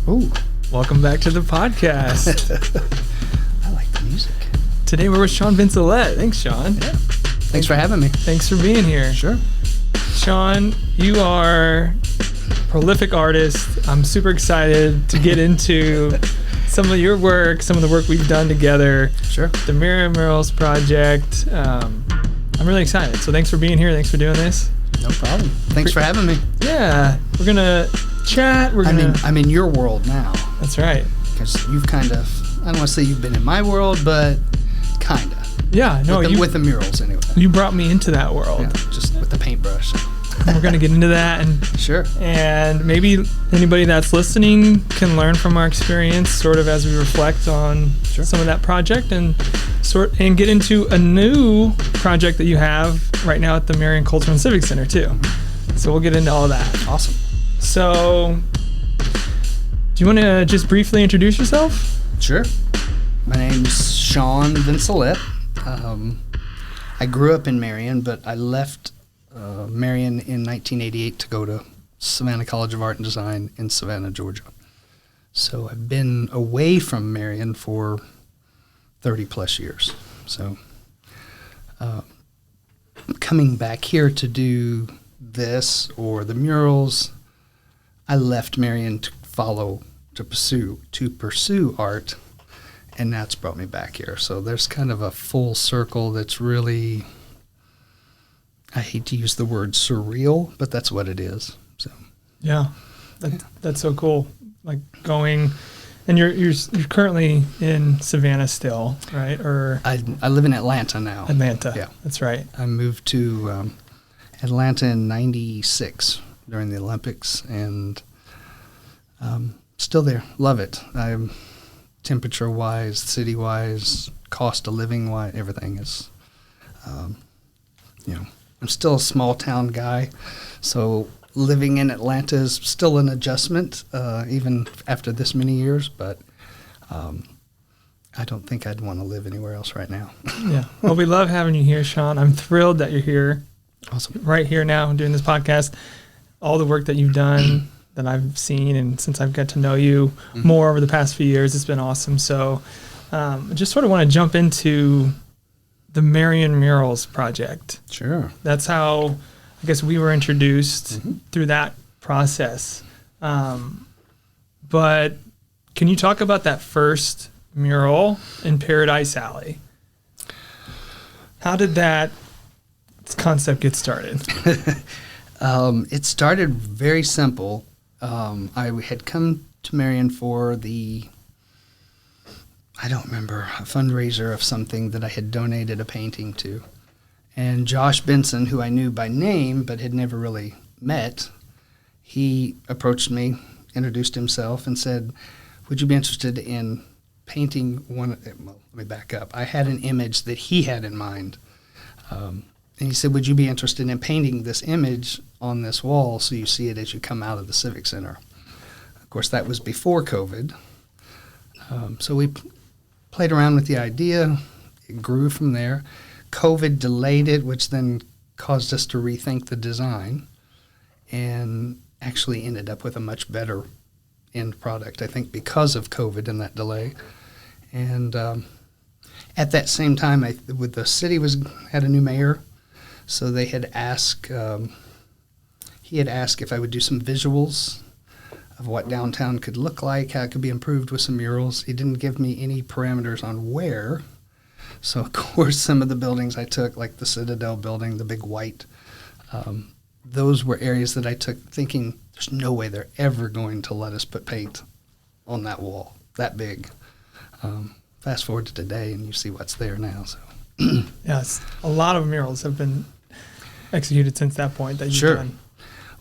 Ooh. Welcome back to the podcast. I like the music. Today we're with Shawn Vincelette. Thanks, Shawn. Yeah. Thanks for having me. Thanks for being here. Sure. Shawn, you are a prolific artist. I'm super excited to get into some of your work, some of the work we've done together. Sure. The Marion Murals project. I'm really excited. So thanks for being here. Tings for doing this. No problem. Thanks for having me. Yeah. We're going to chat. I'm in your world now. That's right. Because you've kind of, I don't want to say you've been in my world, but kind of. Yeah. No, with the murals anyway. You brought me into that world. Yeah, just with the paintbrush. And we're going to get into that. And sure. And maybe anybody that's listening can learn from our experience sort of as we reflect on some of that project and get into a new project that you have right now at the Marion Cultural and Civic Center too. So we'll get into all of that. Awesome. So do you want to just briefly introduce yourself? Sure. My name's Shawn Vincelette. I grew up in Marion, but I left Marion in 1988 to go to Savannah College of Art and Design in Savannah, Georgia. So I've been away from Marion for 30 plus years. So coming back here to do this or the murals, I left Marion to pursue art, and that's brought me back here. So there's kind of a full circle that's really, I hate to use the word surreal, but that's what it is. So yeah, that's so cool. Like going, and you're currently in Savannah still, right? Or I live in Atlanta now. Atlanta, yeah, that's right. I moved to Atlanta in '96 during the Olympics, and still there. Love it. I'm temperature-wise, city-wise, cost of living-wise, everything is, I'm still a small-town guy, so living in Atlanta is still an adjustment, even after this many years, but I don't think I'd want to live anywhere else right now. Yeah. Well, we love having you here, Shawn. I'm thrilled that you're here. Awesome. Right here now doing this podcast. All the work that you've done that I've seen, and since I've got to know you more over the past few years, it's been awesome. So I just sort of want to jump into the Marion Murals project. Sure. That's how I guess we were introduced through that process. But can you talk about that first mural in Paradise Alley? How did that concept get started? It started very simple. I had come to Marion for I don't remember, a fundraiser of something that I had donated a painting to. And Josh Benson, who I knew by name but had never really met, he approached me, introduced himself, and said, would you be interested in painting one? Well, let me back up. I had an image that he had in mind. And he said, would you be interested in painting this image on this wall so you see it as you come out of the Civic Center? Of course, that was before COVID. So we played around with the idea. It grew from there. COVID delayed it, which then caused us to rethink the design and actually ended up with a much better end product, I think, because of COVID and that delay. And at that same time, the city had a new mayor. So they had asked, he had asked if I would do some visuals of what downtown could look like, how it could be improved with some murals. He didn't give me any parameters on where. So, of course, some of the buildings I took, like the Citadel building, the big white, those were areas that I took thinking there's no way they're ever going to let us put paint on that wall, that big. Fast forward to today, and you see what's there now. So, yes, a lot of murals have been executed since that point that you've done.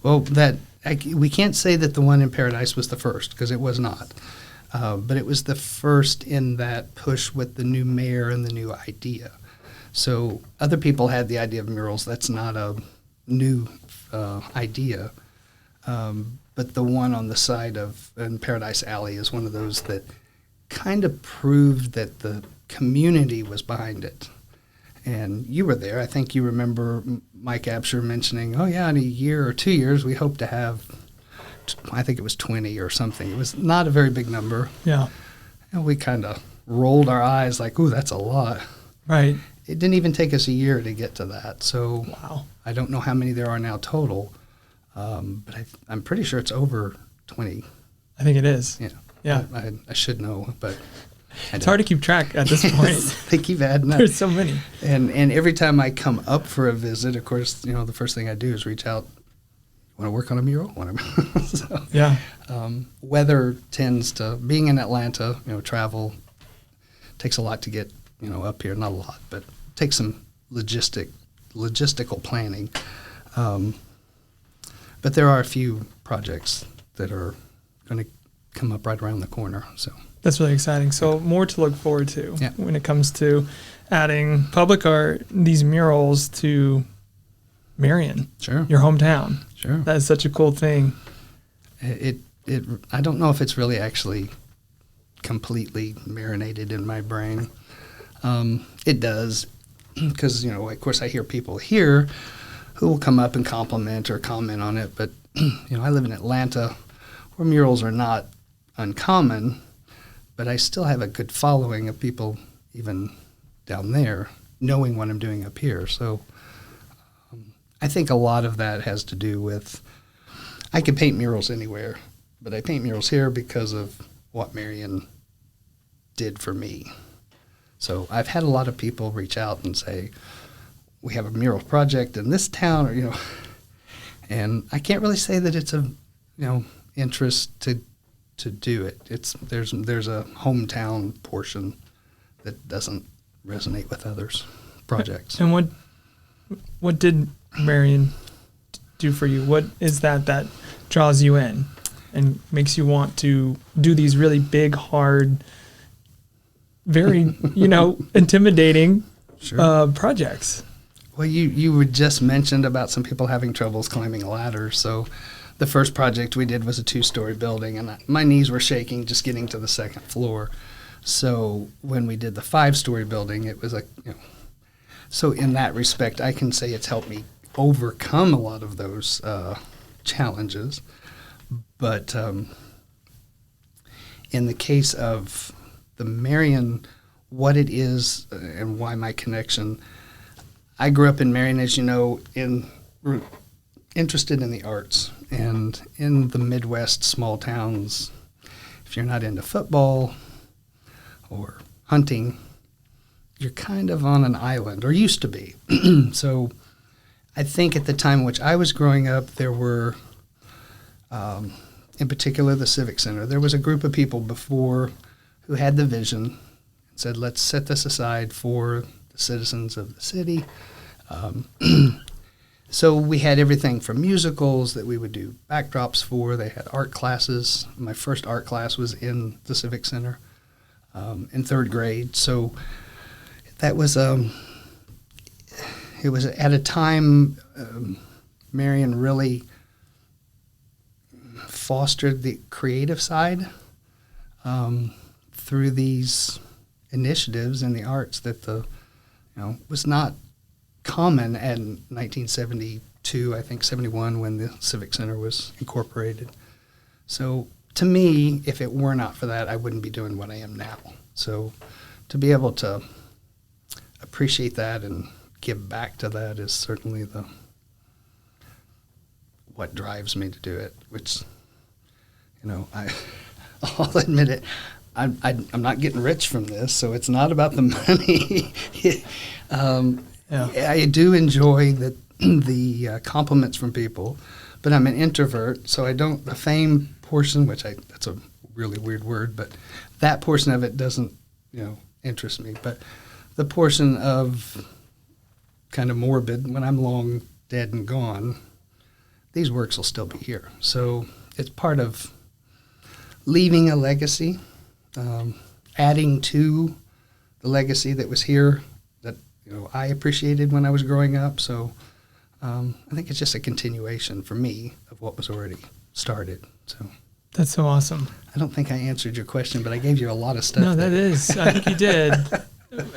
Well, we can't say that the one in Paradise was the first, because it was not. But it was the first in that push with the new mayor and the new idea. So other people had the idea of murals. That's not a new idea. But the one on the side in Paradise Alley is one of those that kind of proved that the community was behind it. And you were there. I think you remember Mike Absher mentioning, oh, yeah, in a year or 2 years, we hope to have I think it was 20 or something. It was not a very big number. Yeah. And we kind of rolled our eyes like, ooh, that's a lot. Right. It didn't even take us a year to get to that. So Wow. I don't know how many there are now total, but I'm pretty sure it's over 20. I think it is. Yeah. Yeah. I should know, but it's hard to keep track at this point. They keep adding up. There's so many. And every time I come up for a visit, of course, the first thing I do is reach out. Want to work on a mural? So, Yeah. Weather tends to, being in Atlanta, travel takes a lot to get, up here. Not a lot, but takes some logistical planning. But there are a few projects that are going to come up right around the corner. So that's really exciting. So more to look forward to Yeah. when it comes to adding public art, these murals to Marion, Sure. your hometown. Sure. That is such a cool thing. I don't know if it's really actually completely marinated in my brain. It does, because, of course I hear people here who will come up and compliment or comment on it, but, I live in Atlanta where murals are not uncommon, but I still have a good following of people even down there knowing what I'm doing up here. So I think a lot of that has to do with, I can paint murals anywhere, but I paint murals here because of what Marion did for me. So I've had a lot of people reach out and say, we have a mural project in this town, or, and I can't really say that it's a, interest to do it. There's a hometown portion that doesn't resonate with others' projects. And what did Marion do for you? What is that draws you in and makes you want to do these really big, hard, very, intimidating Sure. projects? Well, you had just mentioned about some people having troubles climbing ladders. So the first project we did was a 2-story building, and my knees were shaking just getting to the second floor. So when we did the 5-story building, it was so in that respect, I can say it's helped me overcome a lot of those challenges. But in the case of the Marion, what it is and why my connection, I grew up in Marion, as you know, interested in the arts. And in the Midwest small towns, if you're not into football or hunting, you're kind of on an island, or used to be. So I think at the time in which I was growing up, there were, in particular, the Civic Center. There was a group of people before who had the vision and said, let's set this aside for the citizens of the city. So we had everything from musicals that we would do backdrops for. They had art classes. My first art class was in the Civic Center in 3rd grade. So that was it was at a time Marion really fostered the creative side through these initiatives in the arts that was not common in 1972, I think 71, when the Civic Center was incorporated. So to me, if it were not for that, I wouldn't be doing what I am now. So to be able to appreciate that and give back to that is certainly what drives me to do it, which, I'll admit it, I'm not getting rich from this, so it's not about the money. Yeah. I do enjoy the compliments from people, but I'm an introvert, so the fame portion, that's a really weird word, but that portion of it doesn't, interest me. But the portion of kind of morbid, when I'm long dead and gone, these works will still be here. So it's part of leaving a legacy, adding to the legacy that was here that I appreciated when I was growing up. So I think it's just a continuation for me of what was already started. So That's so awesome. I don't think I answered your question, but I gave you a lot of stuff. No, that is. I think you did.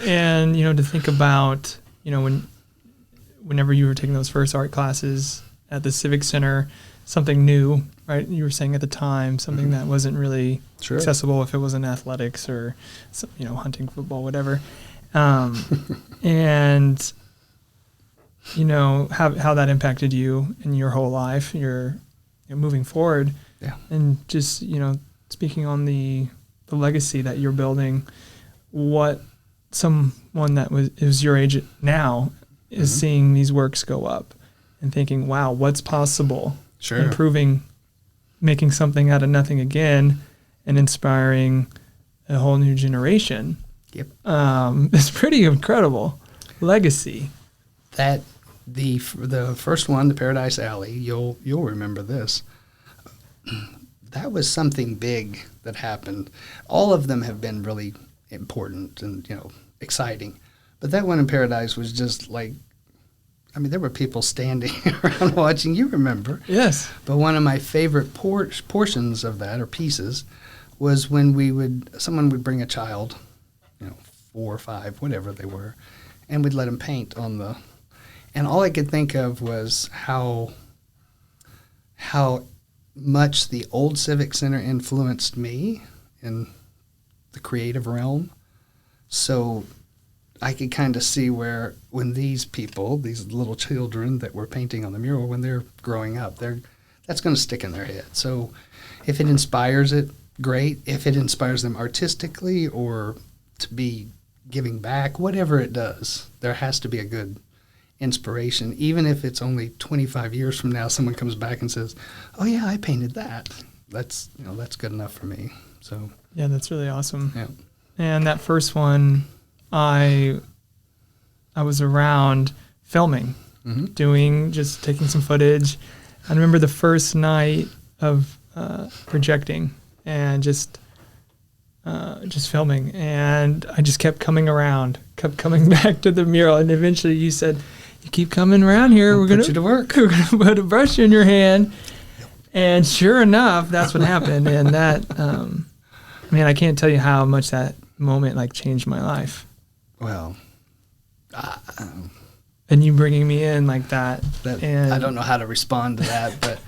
And to think about whenever you were taking those first art classes at the Civic Center, something new, right? You were saying at the time something that wasn't really Sure. accessible if it wasn't athletics or, hunting, football, whatever. And, how that impacted you in your whole life, your moving forward. Yeah. And just, speaking on the legacy that you're building, what someone that is your age now is seeing these works go up and thinking, wow, what's possible? Sure. Improving, making something out of nothing again, and inspiring a whole new generation. Yep. It's pretty incredible legacy. That the first one, the Paradise Alley, you'll remember this. That was something big that happened. All of them have been really important and exciting, but that one in Paradise was just like, there were people standing around watching. You remember? Yes. But one of my favorite portions of that, or pieces, was when someone would bring a child, 4 or 5, whatever they were, and we'd let them paint and all I could think of was how much the old Civic Center influenced me in the creative realm. So I could kind of see where when these people, these little children that were painting on the mural, when they're growing up, that's going to stick in their head. So if it inspires it, great. If it inspires them artistically or to be giving back, whatever it does, there has to be a good inspiration. Even if it's only 25 years from now, someone comes back and says, "Oh yeah, I painted that." That's good enough for me. So yeah, that's really awesome. Yeah. And that first one, I was around filming, taking some footage. I remember the first night of projecting and just filming, and I just kept coming back to the mural, and eventually you said, "You keep coming around here, we're gonna put you to work. We're gonna put a brush in your hand." And sure enough, that's what happened. And that, I can't tell you how much that moment changed my life. Well, and you bringing me in like that. And I don't know how to respond to that, but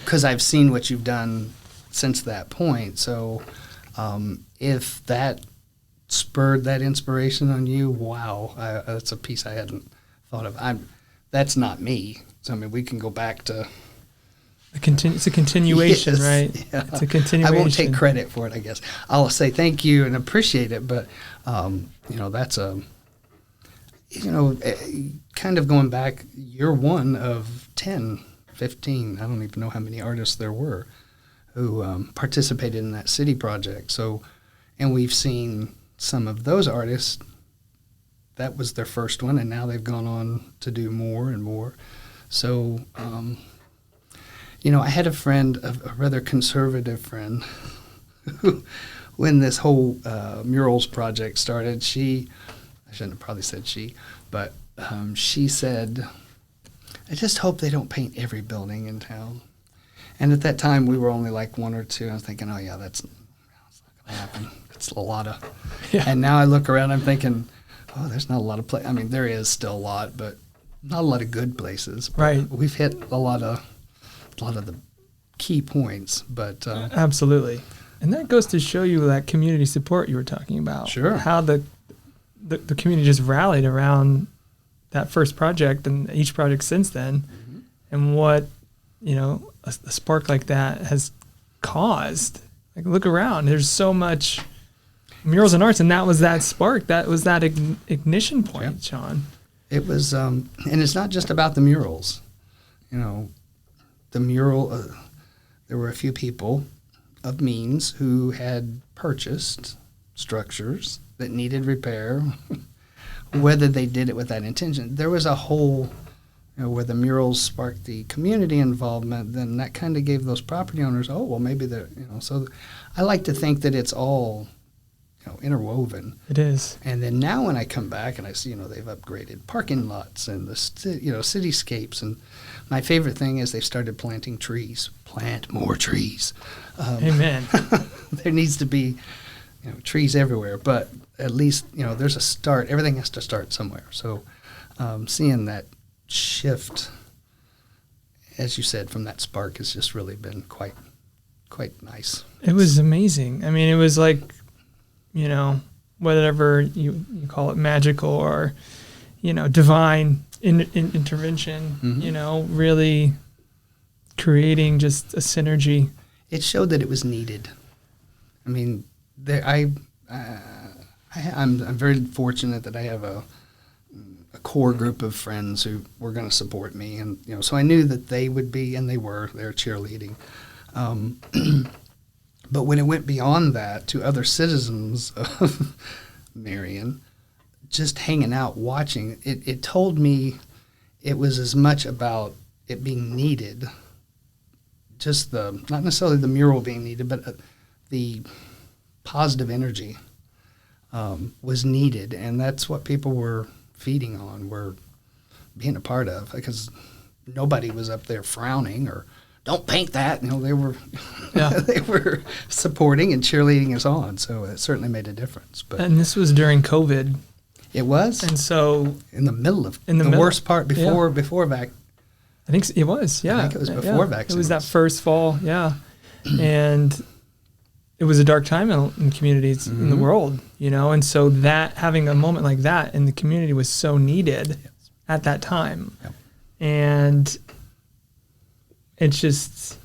because I've seen what you've done since that point. So if that spurred that inspiration on you, wow, that's a piece I hadn't thought of. That's not me. So we can go back to. It's a continuation, yes, right? Yeah. It's a continuation. I won't take credit for it, I guess. I'll say thank you and appreciate it, but that's kind of going back. You're one of 10, 15. I don't even know how many artists there were who participated in that city project. So, and we've seen some of those artists. That was their first one, and now they've gone on to do more and more. So, I had a friend, a rather conservative friend, who, when this whole murals project started, I shouldn't have probably said she, but she said, "I just hope they don't paint every building in town." And at that time, we were only like 1 or 2. I was thinking, oh, yeah, that's not going to happen. It's a lot of... Yeah. And now I look around, I'm thinking, oh, there's not a lot of places. There is still a lot, but not a lot of good places. Right. We've hit a lot of the key points, but... Absolutely. And that goes to show you that community support you were talking about. Sure. How the community just rallied around that first project and each project since then, and what, a spark like that has caused. Look around. There's so much murals and arts, and that was that spark. That was that ignition point, yep. Shawn. It was, and it's not just about the murals. The mural, there were a few people of means who had purchased structures that needed repair, whether they did it with that intention. There was a whole, where the murals sparked the community involvement, then that kind of gave those property owners, oh, well, maybe they're, so I like to think that it's all, interwoven. It is. And then now when I come back and I see, they've upgraded parking lots and the, cityscapes, and my favorite thing is they've started planting trees. Plant more trees. Amen. There needs to be, trees everywhere, but at least, there's a start. Everything has to start somewhere. So seeing that shift as you said, from that spark has just really been quite nice. It was amazing. I mean, it was like, whatever you call it, magical or, divine intervention, really creating just a synergy. It showed that it was needed. I mean, I'm very fortunate that I have a core group of friends who were going to support me, and so I knew that they would be, and they're cheerleading. But when it went beyond that to other citizens of Marion, just hanging out, watching, it told me it was as much about it being needed, just not necessarily the mural being needed, but the positive energy was needed, and that's what people were feeding on, were being a part of, because nobody was up there frowning or don't paint that. They were they were supporting and cheerleading us on, so it certainly made a difference. And this was during COVID. It was, and so in the middle of the worst part before vac. I think it was. Yeah, I think it was before vaccines. It was that first fall. Yeah, and it was a dark time in communities in the world, and so that having a moment like that in the community was so needed at that time, and it's just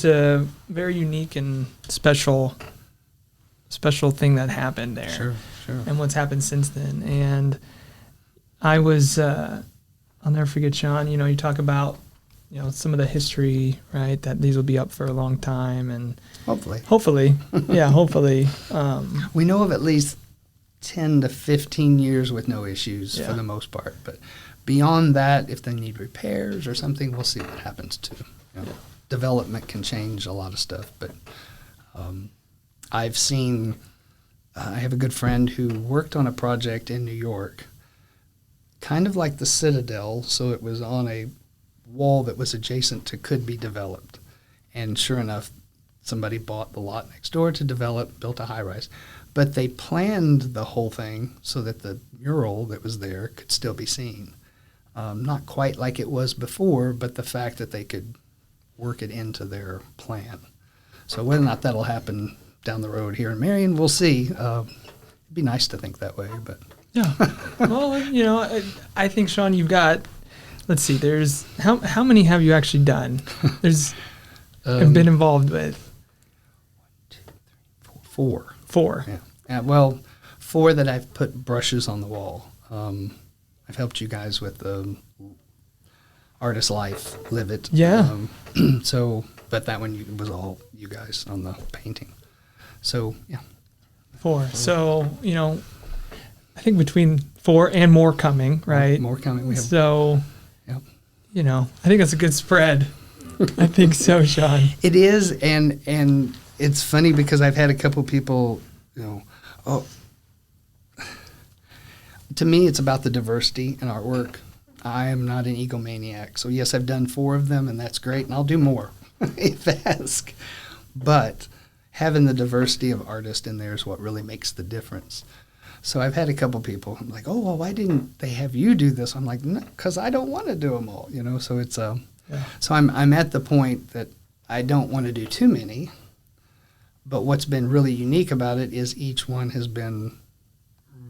a very unique and special thing that happened there. Sure. And what's happened since then. And I was, I'll never forget, Shawn, you talk about, some of the history, right, that these will be up for a long time. And hopefully. We know of at least 10 to 15 years with no issues for the most part. But beyond that, if they need repairs or something, we'll see what happens too. Development can change a lot of stuff. But I've seen... I have a good friend who worked on a project in New York, kind of like the Citadel, so it was on a wall that was adjacent to could be developed. And sure enough, somebody bought the lot next door to develop, built a high-rise. But they planned the whole thing so that the mural that was there could still be seen. Not quite like it was before, but the fact that they could work it into their plan. So whether or not that'll happen down the road here in Marion, we'll see. It'd be nice to think that way, but yeah. Well, I think, Shawn, you've got. Let's see. There's how many have you actually done? There's have been involved with. 1, 2, 3, 4. 4. Yeah. Well, 4 that I've put brushes on the wall. I've helped you guys with the Artist Life, Live It. Yeah. But that one was all you guys on the painting. So, yeah. 4. So, I think between 4 and more coming, right? More coming. We have. So, I think that's a good spread. I think so, Shawn. It is, and it's funny because I've had a couple people, to me it's about the diversity in artwork. I am not an egomaniac. So, yes, I've done 4 of them, and that's great, and I'll do more if asked. But having the diversity of artists in there is what really makes the difference. So I've had a couple people like, oh, well, why didn't they have you do this? I'm like, no, because I don't want to do them all, So it's so I'm at the point that I don't want to do too many. But what's been really unique about it is each one has been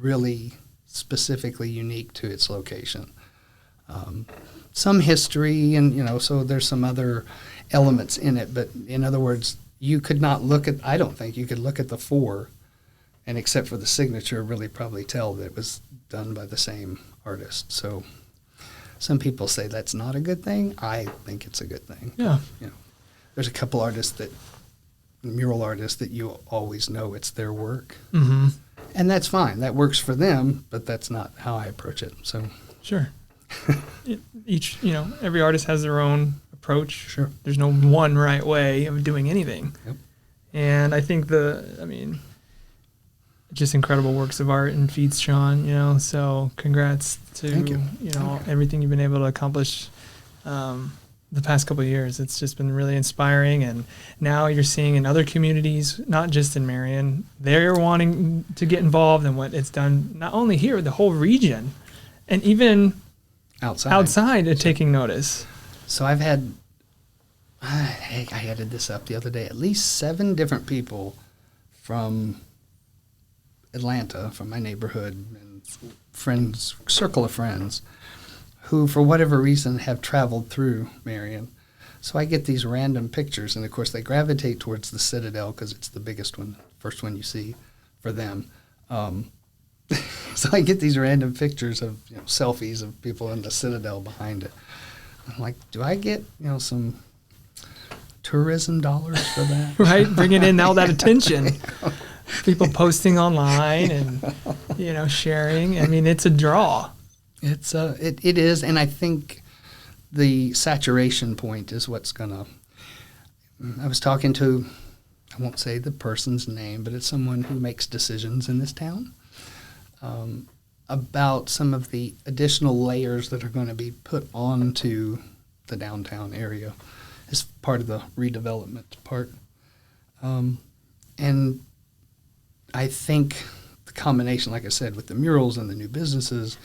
really specifically unique to its location. Some history and so there's some other elements in it, but in other words, you could not I don't think you could look at the 4 and except for the signature really probably tell that it was done by the same artist. So some people say that's not a good thing. I think it's a good thing. Yeah. There's a couple mural artists that you always know it's their work. Mm-hmm. And that's fine. That works for them, but that's not how I approach it. So sure. Every artist has their own approach. Sure. There's no one right way of doing anything. Yep. And I think just incredible works of art and feats, Shawn, so congrats to, Thank you. Everything you've been able to accomplish the past couple of years. It's just been really inspiring. And now you're seeing in other communities, not just in Marion, they're wanting to get involved in what it's done, not only here, the whole region, and even outside taking notice. So I've had, I added this up the other day, at least 7 different people from Atlanta, from my neighborhood and friends, circle of friends, who for whatever reason have traveled through Marion. So I get these random pictures, and of course they gravitate towards the Citadel because it's the biggest one, first one you see for them. So I get these random pictures of selfies of people in the Citadel behind it. I'm like, do I get some tourism dollars for that? Right, bringing in all that attention. People posting online and sharing. I mean, it's a draw. It is, and I think the saturation point is what's gonna. I was talking to, I won't say the person's name, but it's someone who makes decisions in this town, about some of the additional layers that are going to be put onto the downtown area as part of the redevelopment part. And I think the combination, like I said, with the murals and the new businesses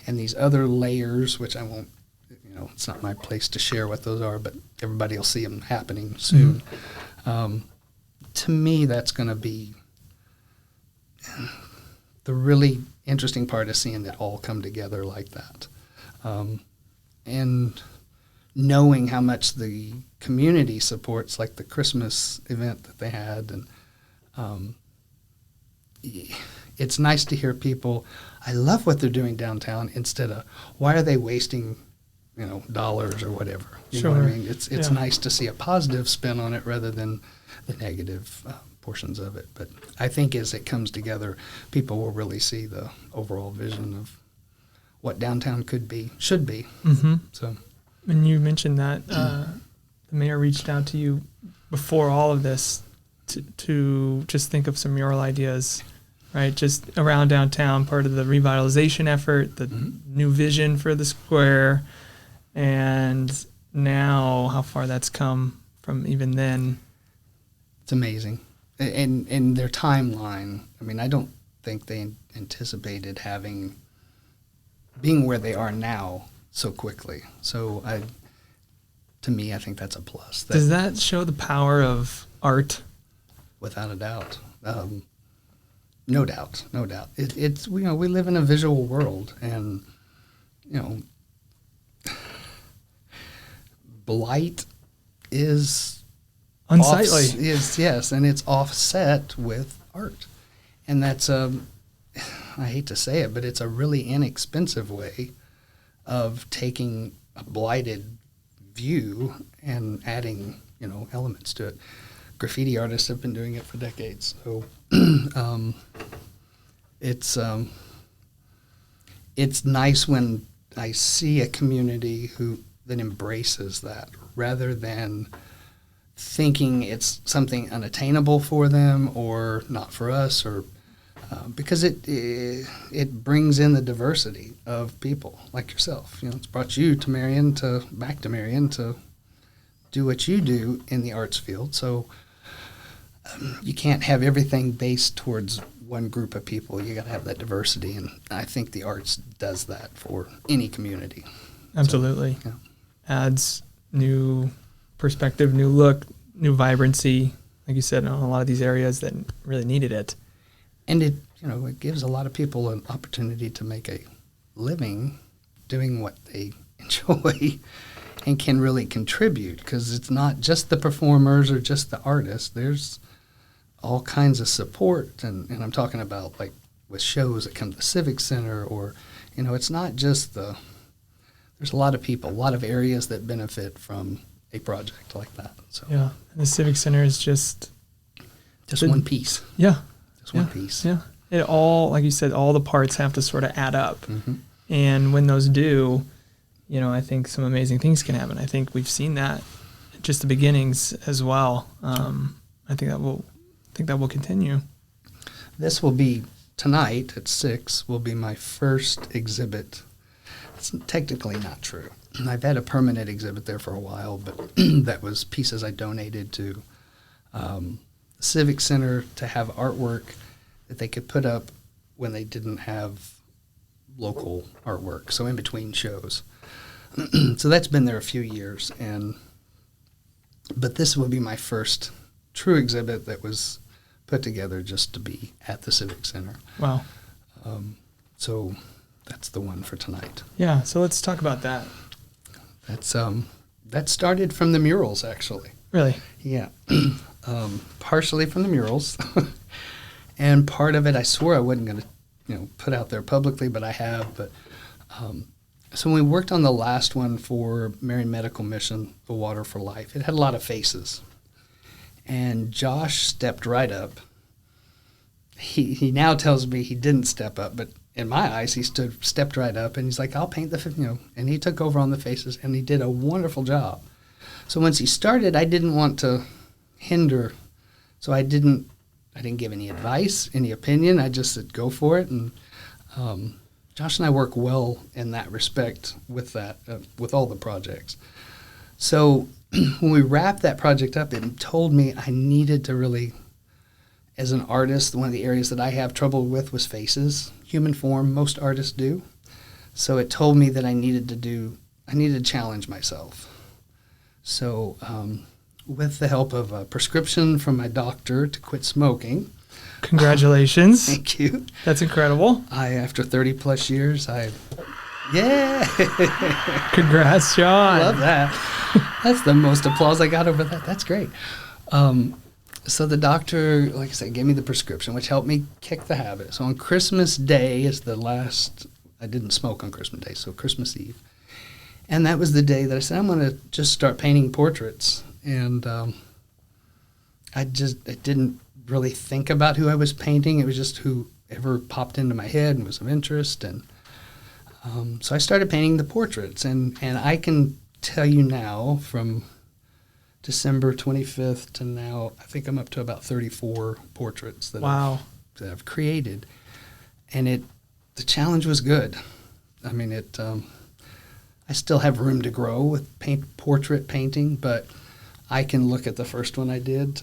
and these other layers, which I won't, it's not my place to share what those are, but everybody will see them happening soon. To me, that's going to be the really interesting part of seeing it all come together like that. And knowing how much the community supports, like the Christmas event that they had. And it's nice to hear people, I love what they're doing downtown, instead of, why are they wasting dollars or whatever. You know what I mean? It's nice to see a positive spin on it rather than the negative portions of it. But I think as it comes together, people will really see the overall vision of what downtown should be. Mm-hmm. So, and you mentioned that the mayor reached out to you before all of this to just think of some mural ideas, right? Just around downtown, part of the revitalization effort, the new vision for the square. And now how far that's come from even then. It's amazing. And their timeline, I mean, I don't think they anticipated being where they are now so quickly. So to me, I think that's a plus. Does that show the power of art? Without a doubt. No doubt. It's we live in a visual world, and blight is unsightly. Yes, and it's offset with art, and that's I hate to say it, but it's a really inexpensive way of taking a blighted view and adding elements to it. Graffiti artists have been doing it for decades, so it's nice when I see a community that embraces that, rather than thinking it's something unattainable for them or not for us, or because it brings in the diversity of people like yourself. It's brought you to Marion, back to Marion to do what you do in the arts field. So you can't have everything based towards one group of people. You got to have that diversity, and I think the arts does that for any community. Absolutely. So, adds new perspective, new look, new vibrancy, like you said, in a lot of these areas that really needed it. And it gives a lot of people an opportunity to make a living doing what they enjoy and can really contribute, because it's not just the performers or just the artists. There's all kinds of support, and I'm talking about like with shows that come to the Civic Center, or it's not just there's a lot of people, a lot of areas that benefit from a project like that. So yeah, and the Civic Center is just one piece. Yeah, just one piece. Yeah, it all, like you said, all the parts have to sort of add up, and when those do, I think some amazing things can happen. I think we've seen that, just the beginnings as well. I think that will continue. This will be tonight at 6. Will be my first exhibit. It's technically not true. I've had a permanent exhibit there for a while, but that was pieces I donated to the Civic Center to have artwork that they could put up when they didn't have local artwork, so in between shows. So that's been there a few years, but this will be my first true exhibit that was put together just to be at the Civic Center. Wow. So that's the one for tonight. Yeah, so let's talk about that. That's that started from the murals, actually. Really? Yeah. Partially from the murals. And part of it I swore I wasn't going to put out there publicly, but I have. But so when we worked on the last one for Marion Medical Mission, The Water for Life, it had a lot of faces. And Josh stepped right up. He now tells me he didn't step up, but in my eyes, he stepped right up, and he's like, I'll paint and he took over on the faces, and he did a wonderful job. So once he started, I didn't want to hinder, so I didn't give any advice, any opinion. I just said, go for it. And Josh and I work well in that respect with that, with all the projects. So when we wrapped that project up, it told me I needed to really, as an artist, one of the areas that I have trouble with was faces, human form. Most artists do. So it told me that I needed to challenge myself. So with the help of a prescription from my doctor to quit smoking. Congratulations. Thank you. That's incredible. After 30 plus years, yeah. Congrats, Shawn. Love that. That's the most applause I got over that. That's great. So the doctor, like I said, gave me the prescription, which helped me kick the habit. So on Christmas Day is the last, I didn't smoke on Christmas Day, so Christmas Eve. And that was the day that I said, I'm going to just start painting portraits. And I didn't really think about who I was painting. It was just whoever popped into my head and was of interest. And so I started painting the portraits. And I can tell you now, from December 25th to now, I think I'm up to about 34 portraits that I've created. And the challenge was good. I mean, I still have room to grow with portrait painting, but I can look at the first one I did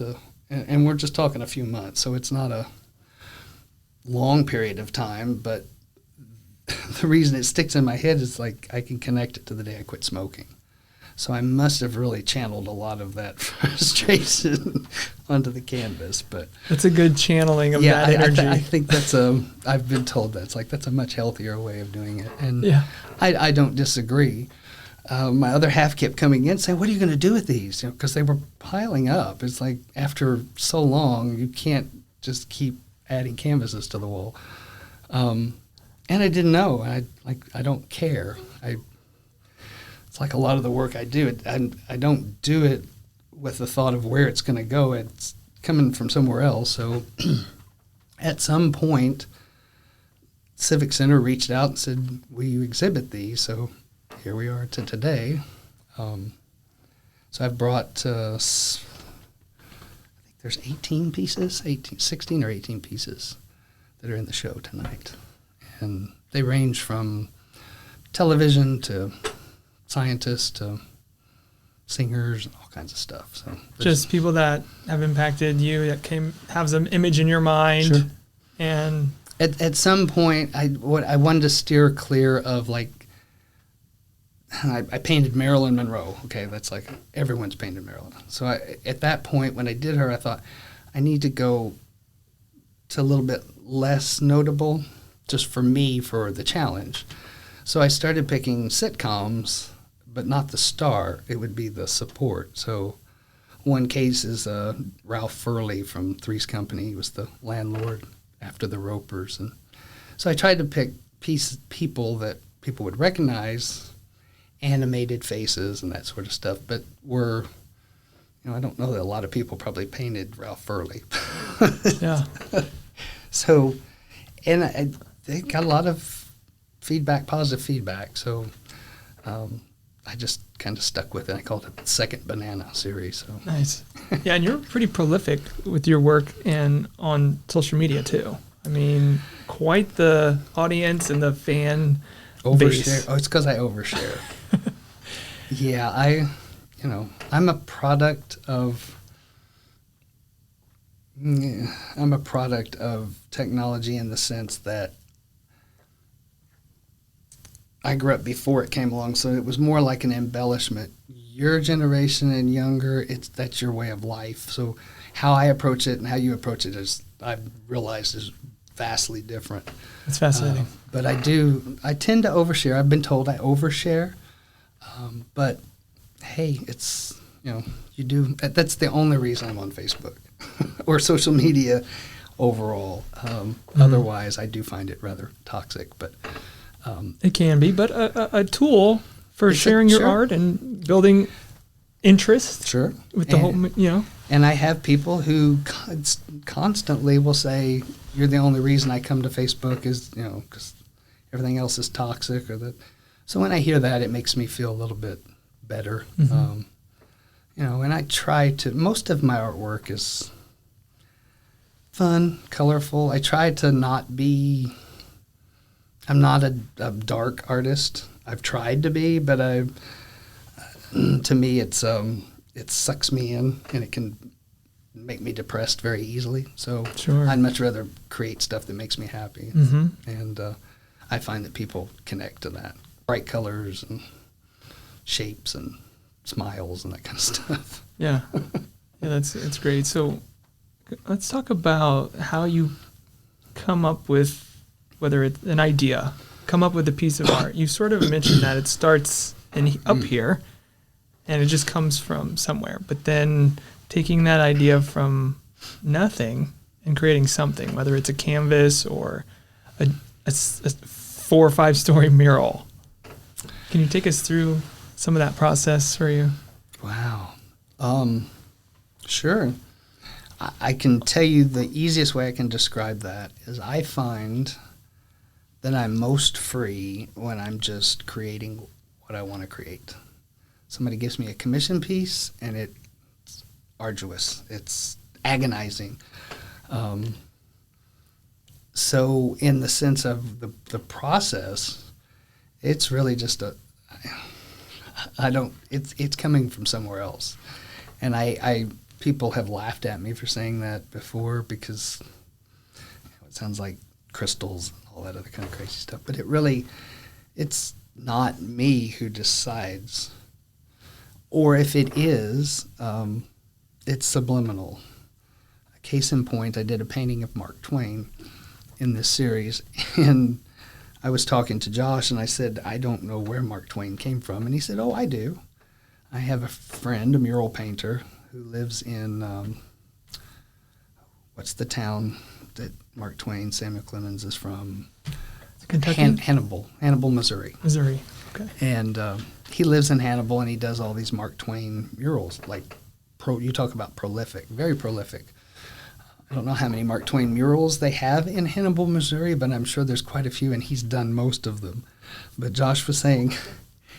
and we're just talking a few months, so it's not a long period of time, but the reason it sticks in my head is like I can connect it to the day I quit smoking. So I must have really channeled a lot of that frustration onto the canvas. But that's a good channeling of that energy. I think that's I've been told that's a much healthier way of doing it. And I don't disagree. My other half kept coming in saying, what are you going to do with these? Because they were piling up. It's like after so long, you can't just keep adding canvases to the wall. And I didn't know. I don't care. It's like a lot of the work I do. I don't do it with the thought of where it's going to go. It's coming from somewhere else. So at some point, Civic Center reached out and said, will you exhibit these? So here we are to today. So I've brought, I think there's 16 or 18 pieces that are in the show tonight. And they range from television to scientists to singers and all kinds of stuff. So just people that have impacted you, that have some image in your mind. Sure. And at some point, I wanted to steer clear of I painted Marilyn Monroe. Okay, that's like everyone's painted Marilyn. So at that point, when I did her, I thought I need to go to a little bit less notable, just for me, for the challenge. So I started picking sitcoms, but not the star. It would be the support. So one case is Ralph Furley from Three's Company. He was the landlord after the Ropers. And so I tried to pick people that people would recognize, animated faces and that sort of stuff, but I don't know that a lot of people probably painted Ralph Furley. Yeah. So, and they got a lot of positive feedback. So I just kind of stuck with it. I called it the Second Banana series. So. Nice. Yeah, and you're pretty prolific with your work and on social media too. I mean, quite the audience and the fan base. Oh, it's because I overshare. Yeah, I'm a product of technology in the sense that I grew up before it came along, so it was more like an embellishment. Your generation and younger, that's your way of life. So how I approach it and how you approach it is, I've realized, is vastly different. It's fascinating. But I tend to overshare. I've been told I overshare. But hey, it's, you do, that's the only reason I'm on Facebook or social media overall. Otherwise, I do find it rather toxic, but it can be, but a tool for sharing your art and building interest. Sure. With the whole, And I have people who constantly will say, "You're the only reason I come to Facebook is, because everything else is toxic," or that. So when I hear that, it makes me feel a little bit better. Mm-hmm. And I try to. Most of my artwork is fun, colorful. I try to not be. I'm not a dark artist. I've tried to be, but to me, it sucks me in, and it can make me depressed very easily. So I'd much rather create stuff that makes me happy. Mm-hmm. And I find that people connect to that. Bright colors and shapes and smiles and that kind of stuff. Yeah, it's great. So let's talk about how you come up with, whether it's an idea, come up with a piece of art. You sort of mentioned that it starts up here, and it just comes from somewhere. But then taking that idea from nothing and creating something, whether it's a canvas or a 4 or 5 story mural. Can you take us through some of that process for you? Wow. Sure. I can tell you the easiest way I can describe that is I find that I'm most free when I'm just creating what I want to create. Somebody gives me a commission piece, and it's arduous. It's agonizing. So in the sense of the process, it's really just it's coming from somewhere else. And people have laughed at me for saying that before because it sounds like crystals and all that other kind of crazy stuff. But it's not me who decides. Or if it is, it's subliminal. A case in point, I did a painting of Mark Twain in this series, and I was talking to Josh, and I said, I don't know where Mark Twain came from. And he said, oh, I do. I have a friend, a mural painter, who lives in, what's the town that Mark Twain, Samuel Clemens is from? Kentucky? Hannibal, Missouri. Missouri, okay. And he lives in Hannibal, and he does all these Mark Twain murals. You talk about prolific, very prolific. I don't know how many Mark Twain murals they have in Hannibal, Missouri, but I'm sure there's quite a few, and he's done most of them. But Josh was saying,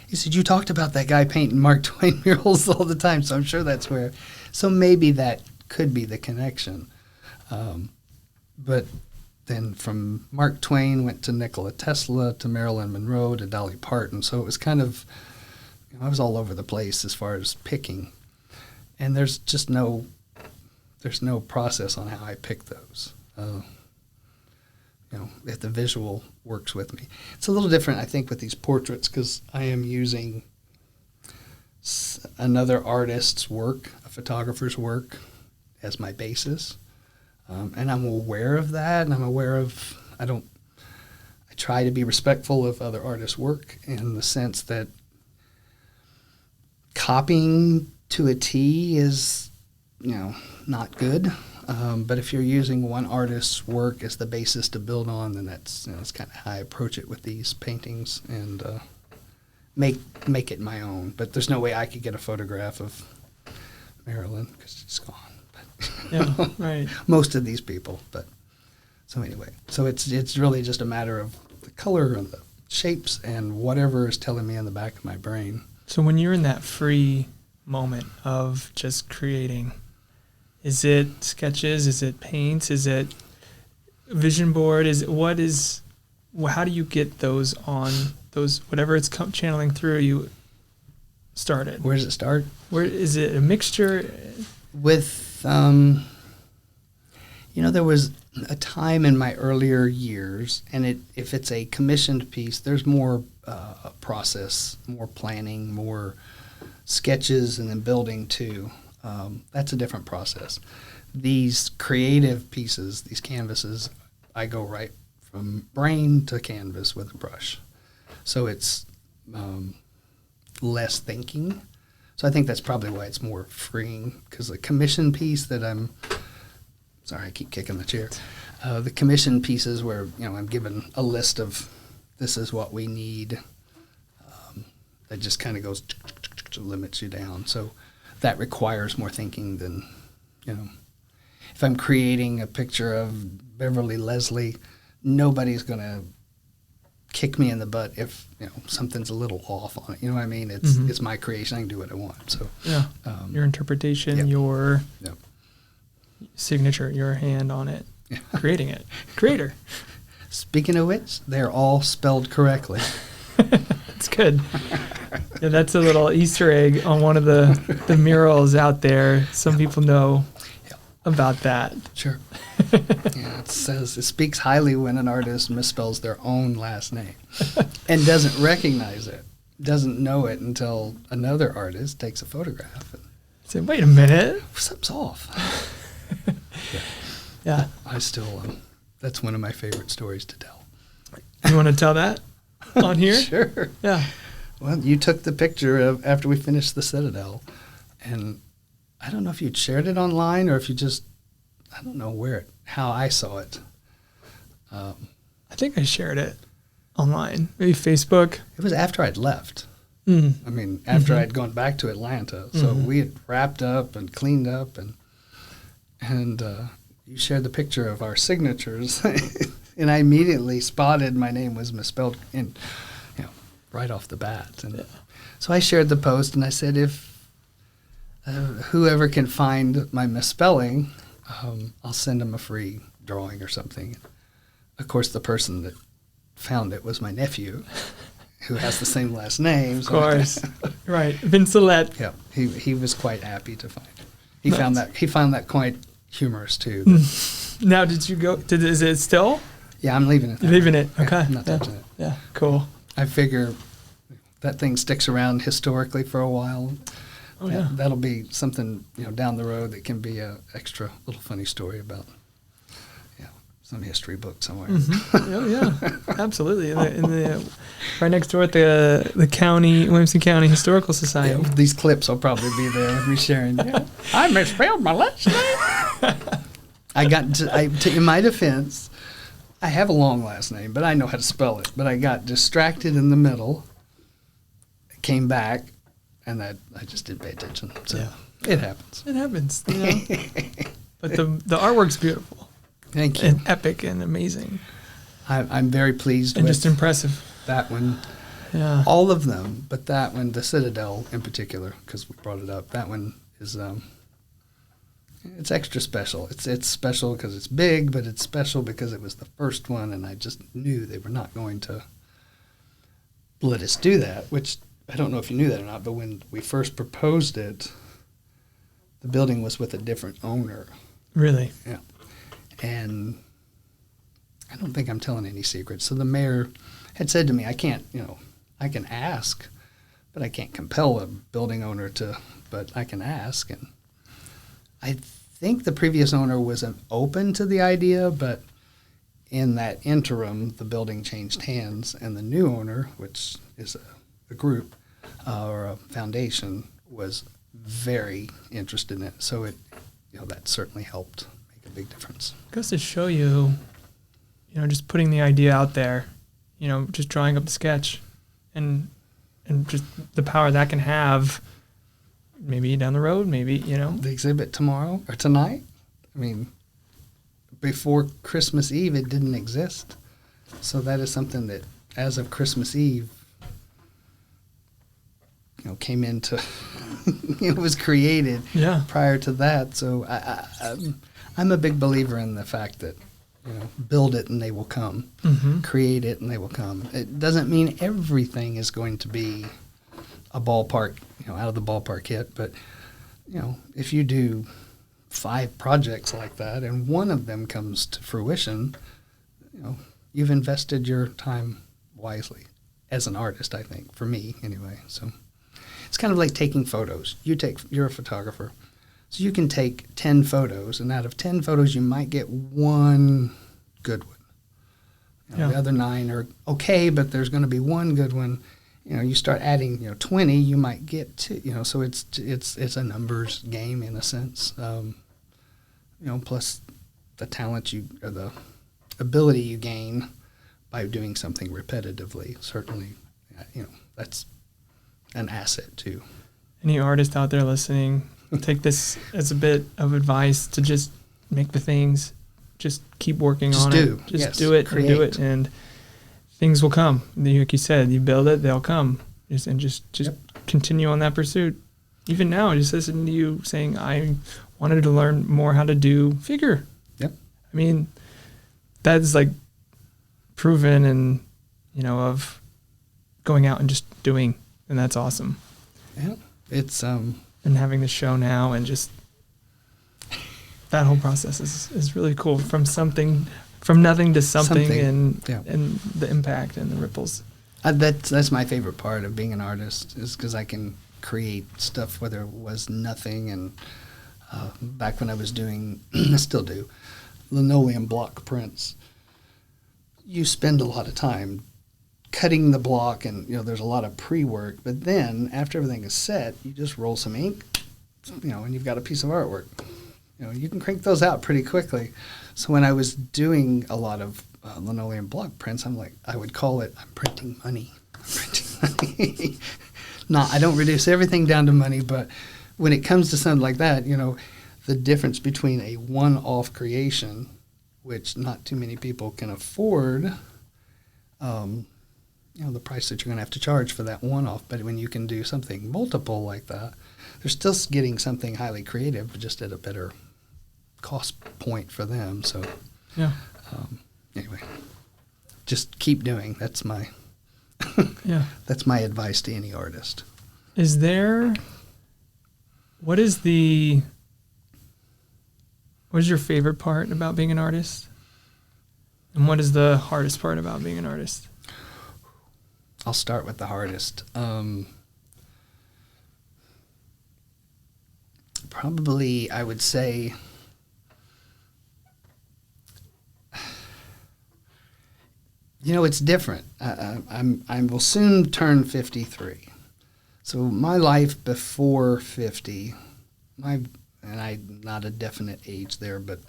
he said, you talked about that guy painting Mark Twain murals all the time, so I'm sure that's where. So maybe that could be the connection. But then from Mark Twain went to Nikola Tesla, to Marilyn Monroe, to Dolly Parton. So it was kind of, I was all over the place as far as picking. And there's no process on how I pick those. If the visual works with me. It's a little different, I think, with these portraits because I am using another artist's work, a photographer's work, as my basis. And I'm aware of that, and I'm aware of, I try to be respectful of other artists' work in the sense that copying to a T is, not good. But if you're using one artist's work as the basis to build on, then that's kind of how I approach it with these paintings and make it my own. But there's no way I could get a photograph of Marilyn because she's gone. Yeah, right. Most of these people, but so anyway, so it's really just a matter of the color and the shapes and whatever is telling me in the back of my brain. So when you're in that free moment of just creating, is it sketches? Is it paints? Is it vision board? How do you get those on those, whatever it's channeling through you started? Where does it start? Where is it a mixture? With, there was a time in my earlier years, and if it's a commissioned piece, there's more process, more planning, more sketches, and then building too. That's a different process. These creative pieces, these canvases, I go right from brain to canvas with a brush. So it's less thinking. So I think that's probably why it's more freeing, because the commission piece that sorry, I keep kicking the chair. The commission pieces where, I'm given a list of this is what we need, that just kind of goes, limits you down. So that requires more thinking than, if I'm creating a picture of Beverly Leslie, nobody's going to kick me in the butt if something's a little off on it. You know what I mean? It's my creation. I can do what I want. So your interpretation, yep. your Yep. signature, your hand on it, creating it. Creator. Speaking of which, they're all spelled correctly. That's good. Yeah, that's a little Easter egg on one of the murals out there. Some people know about that. Sure. Yeah, it speaks highly when an artist misspells their own last name and doesn't recognize it, doesn't know it until another artist takes a photograph and say, wait a minute. Something's off. Yeah. I still, that's one of my favorite stories to tell. You want to tell that on here? Sure. Yeah. Well, you took the picture of after we finished the Citadel, and I don't know if you'd shared it online or if you just, I don't know how I saw it. I think I shared it online, maybe Facebook. It was after I'd left. Mm. I mean, after I'd gone back to Atlanta. So we had wrapped up and cleaned up, and you shared the picture of our signatures, and I immediately spotted my name was misspelled right off the bat. And so I shared the post, and I said, if whoever can find my misspelling, I'll send them a free drawing or something. Of course, the person that found it was my nephew, who has the same last name. Of course. Right. Vincelet. Yeah. He was quite happy to find it. He found that quite humorous too. Now, did you go? Is it still? Yeah, I'm leaving it. You're leaving it. Yeah, Okay. I'm not touching it. Yeah. Cool. I figure that thing sticks around historically for a while. Oh, yeah. That'll be something down the road that can be a extra little funny story about some history book somewhere. Mm-hmm. Oh yeah, absolutely. Right next door at the county, Williamson County Historical Society. Yeah, these clips will probably be there with me sharing. Yeah. I misspelled my last name. In my defense, I have a long last name, but I know how to spell it. But I got distracted in the middle, came back, and I just didn't pay attention. So it happens. It happens. But the artwork's beautiful. Thank you. And epic and amazing. I'm very pleased and with just impressive. That one. Yeah. All of them, but that one, the Citadel in particular, because we brought it up, that one is it's extra special. It's special because it's big, but it's special because it was the first one, and I just knew they were not going to let us do that, which I don't know if you knew that or not, but when we first proposed it, the building was with a different owner. Really? Yeah. And I don't think I'm telling any secrets. So the mayor had said to me, I can't, I can ask, but I can't compel a building owner but I can ask. And I think the previous owner wasn't open to the idea, but in that interim, the building changed hands, and the new owner, which is a group or a foundation, was very interested in it. So that certainly helped make a big difference. It goes to show you, just putting the idea out there, just drawing up the sketch and just the power that can have maybe down the road, maybe. The exhibit tomorrow or tonight, I mean, before Christmas Eve, it didn't exist. So that is something that, as of Christmas Eve, came into, it was created prior to that. So I'm a big believer in the fact that, build it and they will come. Mm-hmm. Create it and they will come. It doesn't mean everything is going to be a ballpark, out of the ballpark hit. But, if you do 5 projects like that and one of them comes to fruition, you've invested your time wisely. as an artist, I think, for me anyway. So it's kind of like taking photos. You're a photographer, so you can take 10 photos, and out of 10 photos, you might get one good one. The other 9 are okay, but there's going to be one good one. You start adding, 20, you might get 2. So it's a numbers game in a sense. Plus the talent or the ability you gain by doing something repetitively. Certainly, that's an asset too. Any artist out there listening, take this as a bit of advice to just make the things. Just keep working on it. Just do it and do it, and things will come. Like you said, you build it, they'll come. Just continue on that pursuit. Even now, just listening to you saying, I wanted to learn more how to do figure. Yep. I mean, that's like proven and, of going out and just doing, and that's awesome. Yeah. It's and having the show now and just that whole process is really cool. From nothing to something. And the impact and the ripples. That's my favorite part of being an artist, is because I can create stuff where there was nothing. And back when I was doing, I still do, linoleum block prints, you spend a lot of time cutting the block, and there's a lot of pre-work. But then after everything is set, you just roll some ink, and you've got a piece of artwork. You can crank those out pretty quickly. So when I was doing a lot of linoleum block prints, I would call it, I'm printing money. No, I don't reduce everything down to money, but when it comes to something like that, the difference between a one-off creation, which not too many people can afford, the price that you're going to have to charge for that one-off. But when you can do something multiple like that, they're still getting something highly creative, but just at a better cost point for them. So anyway, just keep doing. That's my that's my advice to any artist. What is your favorite part about being an artist, and what is the hardest part about being an artist? I'll start with the hardest. Probably I would say it's different. I will soon turn 53. So my life before 50, and I'm not a definite age there, but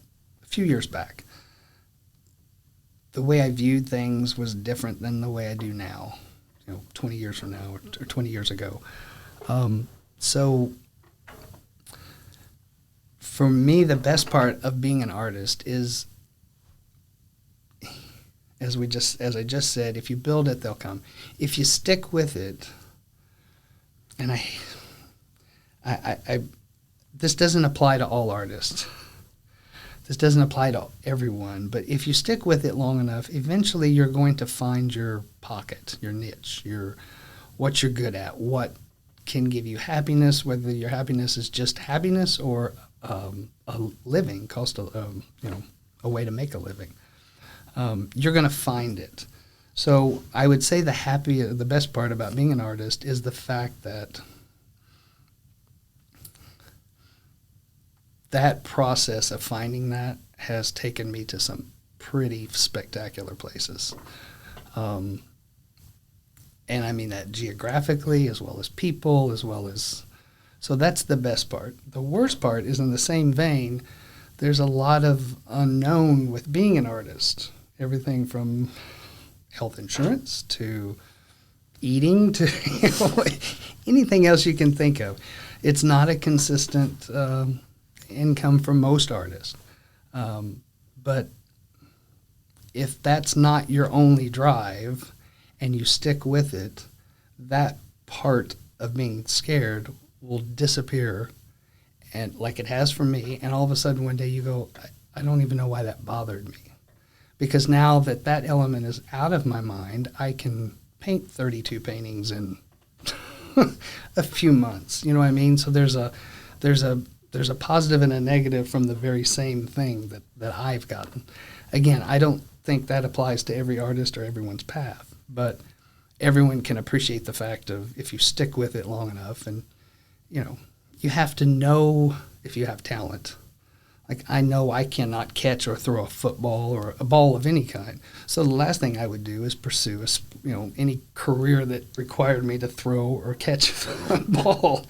a few years back, the way I viewed things was different than the way I do now, 20 years from now or 20 years ago. So for me, the best part of being an artist is, as I just said, if you build it, they'll come. If you stick with it, and I this doesn't apply to all artists. This doesn't apply to everyone, but if you stick with it long enough, eventually you're going to find your pocket, your niche, what you're good at, what can give you happiness, whether your happiness is just happiness or a living, a way to make a living. You're going to find it. So I would say the best part about being an artist is the fact that that process of finding that has taken me to some pretty spectacular places. And I mean that geographically, as well as people, so that's the best part. The worst part is, in the same vein, there's a lot of unknown with being an artist. Everything from health insurance to eating to anything else you can think of. It's not a consistent income for most artists. But if that's not your only drive and you stick with it, that part of being scared will disappear, and like it has for me, and all of a sudden one day you go, I don't even know why that bothered me. Because now that element is out of my mind, I can paint 32 paintings in a few months. You know what I mean? So there's a positive and a negative from the very same thing that I've gotten. Again, I don't think that applies to every artist or everyone's path, but everyone can appreciate the fact of if you stick with it long enough, and, you know, you have to know if you have talent. Like, I know I cannot catch or throw a football or a ball of any kind. So the last thing I would do is pursue any career that required me to throw or catch a ball.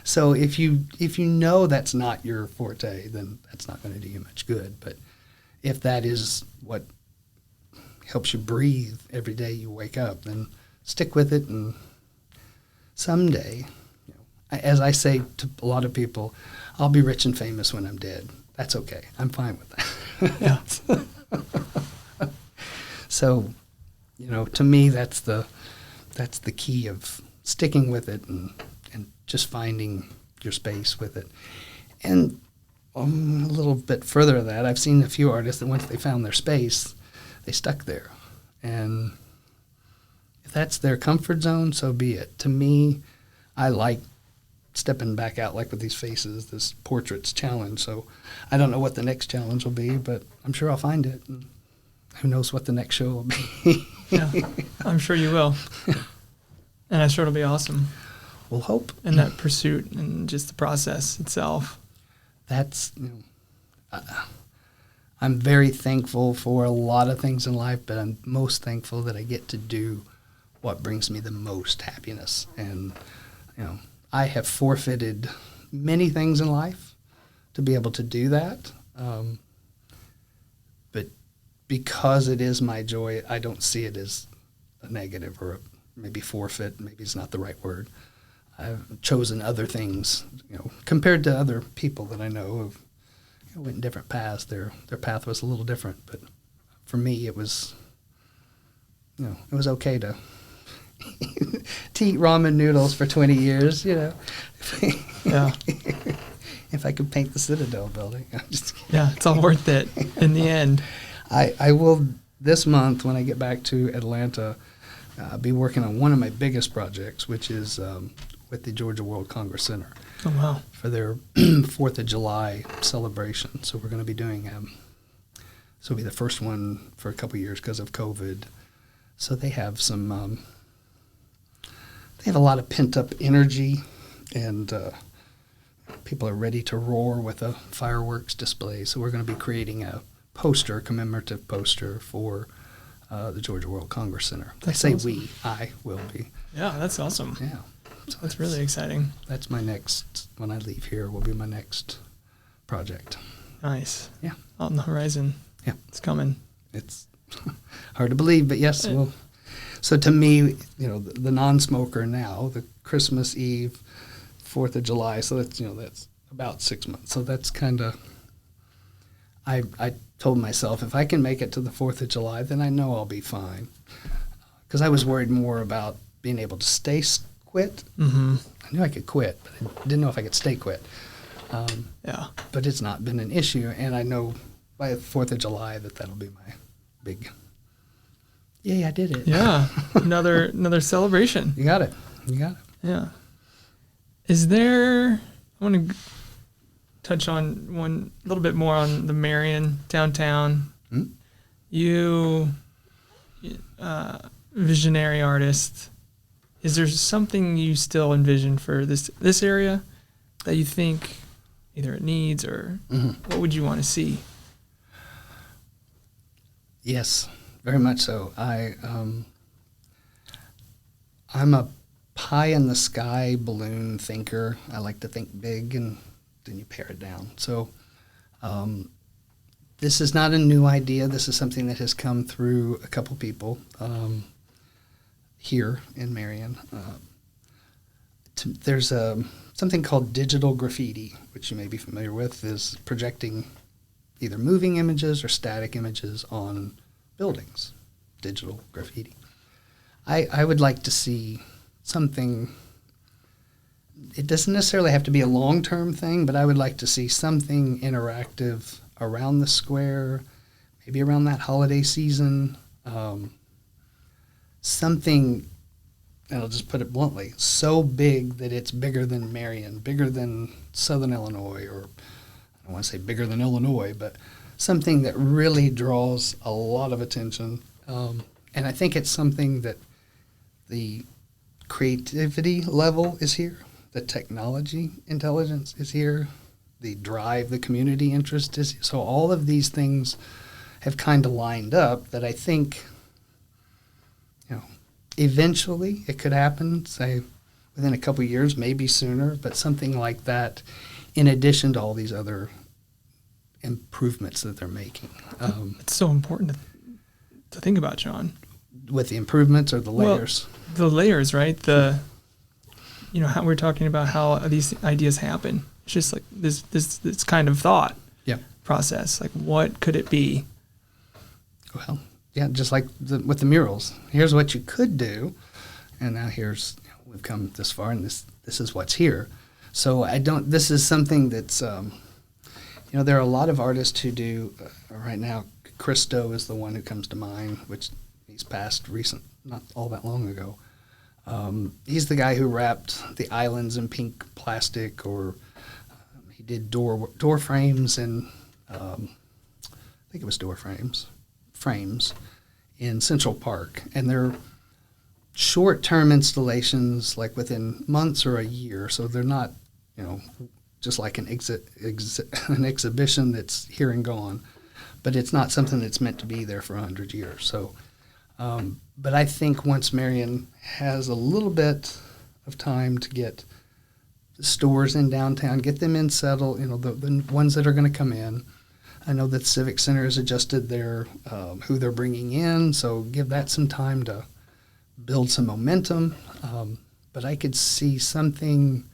So if you know that's not your forte, then that's not going to do you much good. But if that is what helps you breathe every day you wake up, then stick with it. And someday, as I say to a lot of people, I'll be rich and famous when I'm dead. That's okay. I'm fine with that. Yeah. So, to me, that's the key of sticking with it and just finding your space with it. And a little bit further of that, I've seen a few artists that once they found their space, they stuck there. And if that's their comfort zone, so be it. To me, I like stepping back out, like with these faces, this portraits challenge. So I don't know what the next challenge will be, but I'm sure I'll find it. And who knows what the next show will be. Yeah, I'm sure you will. And I'm sure it'll be awesome. We'll hope. And that pursuit and just the process itself. That's, I'm very thankful for a lot of things in life, but I'm most thankful that I get to do what brings me the most happiness. And, I have forfeited many things in life to be able to do that. But because it is my joy, I don't see it as a negative or maybe forfeit. Maybe it's not the right word. I've chosen other things, compared to other people that I know who went in different paths. Their path was a little different, but for me, it was, it was okay to eat ramen noodles for 20 years, Yeah. If I could paint the Citadel building. I'm just kidding. Yeah, it's all worth it in the end. I will, this month when I get back to Atlanta, be working on one of my biggest projects, which is with the Georgia World Congress Center. Oh, wow. For their 4th of July celebration. So we're going to be doing, this will be the first one for a couple of years because of COVID. So they have some, they have a lot of pent-up energy, and people are ready to roar with a fireworks display. So we're going to be creating a commemorative poster for the Georgia World Congress Center. That's I say awesome. I will be. Yeah, that's awesome. Yeah. So that's really exciting. That's my next, when I leave here, will be my next project. Nice. Yeah. Out on the horizon. Yeah. It's coming. It's hard to believe, but yes. Well, so to me, the non-smoker now, the Christmas Eve, 4th of July, so that's about 6 months. So that's kind of, I told myself, if I can make it to the 4th of July, then I know I'll be fine. Because I was worried more about being able to quit. Mm-hmm. I knew I could quit, but I didn't know if I could stay quit. Yeah. But it's not been an issue, and I know by the 4th of July that'll be my big, yay, I did it. Yeah, another celebration. You got it. Yeah. Is there, I want to touch on one a little bit more on the Marion downtown. Hmm? You, visionary artist, is there something you still envision for this area that you think either it needs or what would you want to see? Yes, very much so. I'm a pie-in-the-sky balloon thinker. I like to think big, and then you pare it down. So this is not a new idea. This is something that has come through a couple people here in Marion. There's something called digital graffiti, which you may be familiar with, is projecting either moving images or static images on buildings, digital graffiti. I would like to see something, it doesn't necessarily have to be a long-term thing, but I would like to see something interactive around the square, maybe around that holiday season, something, and I'll just put it bluntly, so big that it's bigger than Marion, bigger than Southern Illinois, or I don't want to say bigger than Illinois, but something that really draws a lot of attention. And I think it's something that the creativity level is here. The technology intelligence is here. The drive, the community interest is. So all of these things have kind of lined up that I think, eventually it could happen, say, within a couple of years, maybe sooner, but something like that in addition to all these other improvements that they're making. It's so important to think about, Shawn. With the improvements or the layers? Well, the layers, right? How we're talking about how these ideas happen. It's just like this kind of thought process. Like, what could it be? Well, yeah, just like with the murals. Here's what you could do, and now we've come this far, and this is what's here. So this is something that's, there are a lot of artists who do, right now, Christo is the one who comes to mind, which he's passed not all that long ago. He's the guy who wrapped the islands in pink plastic, or he did door frames and I think it was door frames in Central Park, and they're short-term installations, like within months or a year. So they're not, just like an exhibition that's here and gone, but it's not something that's meant to be there for 100 years. So, but I think once Marion has a little bit of time to get the stores in downtown, get them in settle, the ones that are going to come in. I know that Civic Center has adjusted their who they're bringing in, so give that some time to build some momentum. But I could see something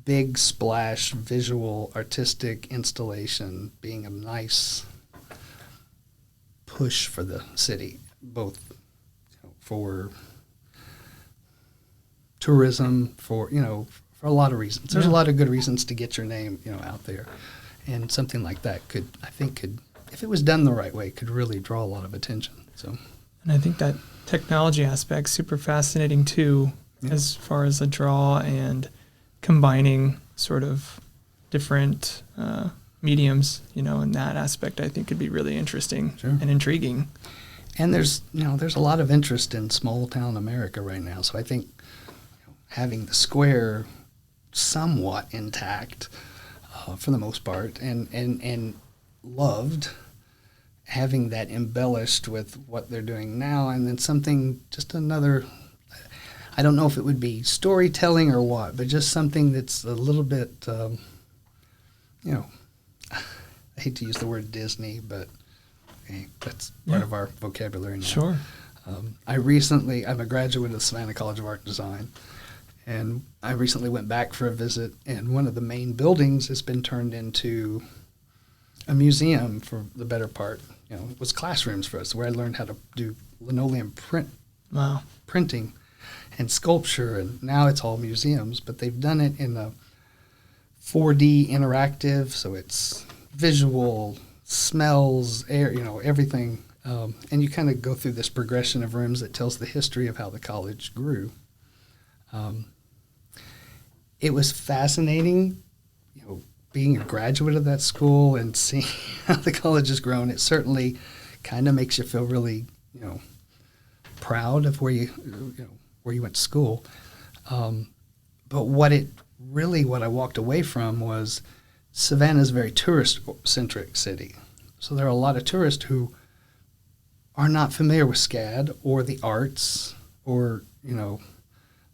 big, splash, visual, artistic installation being a nice push for the city, both for tourism, for a lot of reasons. There's a lot of good reasons to get your name out there. And something like that could, if it was done the right way, could really draw a lot of attention. So, and I think that technology aspect's super fascinating too, as far as the draw and combining sort of different mediums. In that aspect, I think could be really interesting and intriguing. And there's a lot of interest in small town America right now. So I think having the square somewhat intact. For the most part, and loved, having that embellished with what they're doing now, and then something, just another, I don't know if it would be storytelling or what, but just something that's a little bit, I hate to use the word Disney, but that's part of our vocabulary now. Sure. I'm a graduate of Savannah College of Art and Design. And I recently went back for a visit, and one of the main buildings has been turned into a museum for the better part. It was classrooms for us, where I learned how to do linoleum printing and sculpture, and now it's all museums. But they've done it in a 4D interactive, so it's visual, smells, air, everything. And you kind of go through this progression of rooms that tells the history of how the college grew. It was fascinating, being a graduate of that school and seeing how the college has grown. It certainly kind of makes you feel really, proud of where you went to school. But what I walked away from was Savannah's a very tourist-centric city. So there are a lot of tourists who are not familiar with SCAD or the arts or,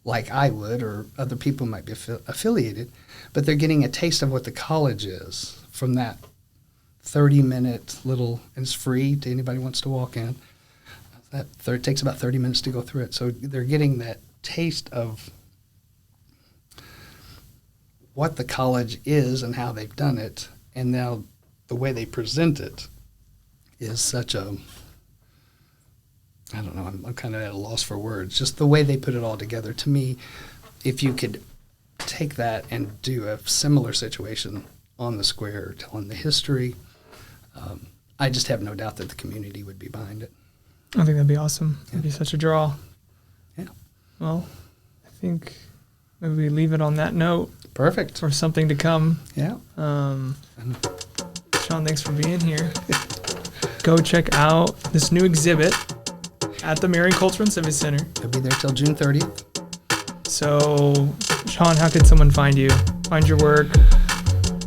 like I would, or other people might be affiliated, but they're getting a taste of what the college is from that 30-minute and it's free to anybody who wants to walk in. It takes about 30 minutes to go through it. So they're getting that taste of what the college is and how they've done it, and now the way they present it is such a, I don't know, I'm kind of at a loss for words. Just the way they put it all together. To me, if you could take that and do a similar situation on the square, telling the history, I just have no doubt that the community would be behind it. I think that'd be awesome. It'd be such a draw. Yeah. Well, I think maybe we leave it on that note. Perfect. For something to come. Yeah. Shawn, thanks for being here. Go check out this new exhibit. at the Marion Cultural and Civic Center. I'll be there till June 30th. So, Shawn, how could someone find you? Find your work?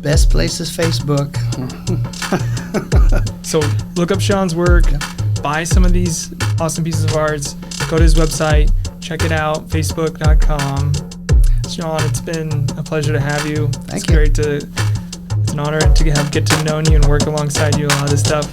Best place is Facebook. So look up Shawn's work, buy some of these awesome pieces of art, go to his website, check it out, facebook.com. Shawn, it's been a pleasure to have you. Thank you. It's an honor to get to know you and work alongside you a lot of this stuff.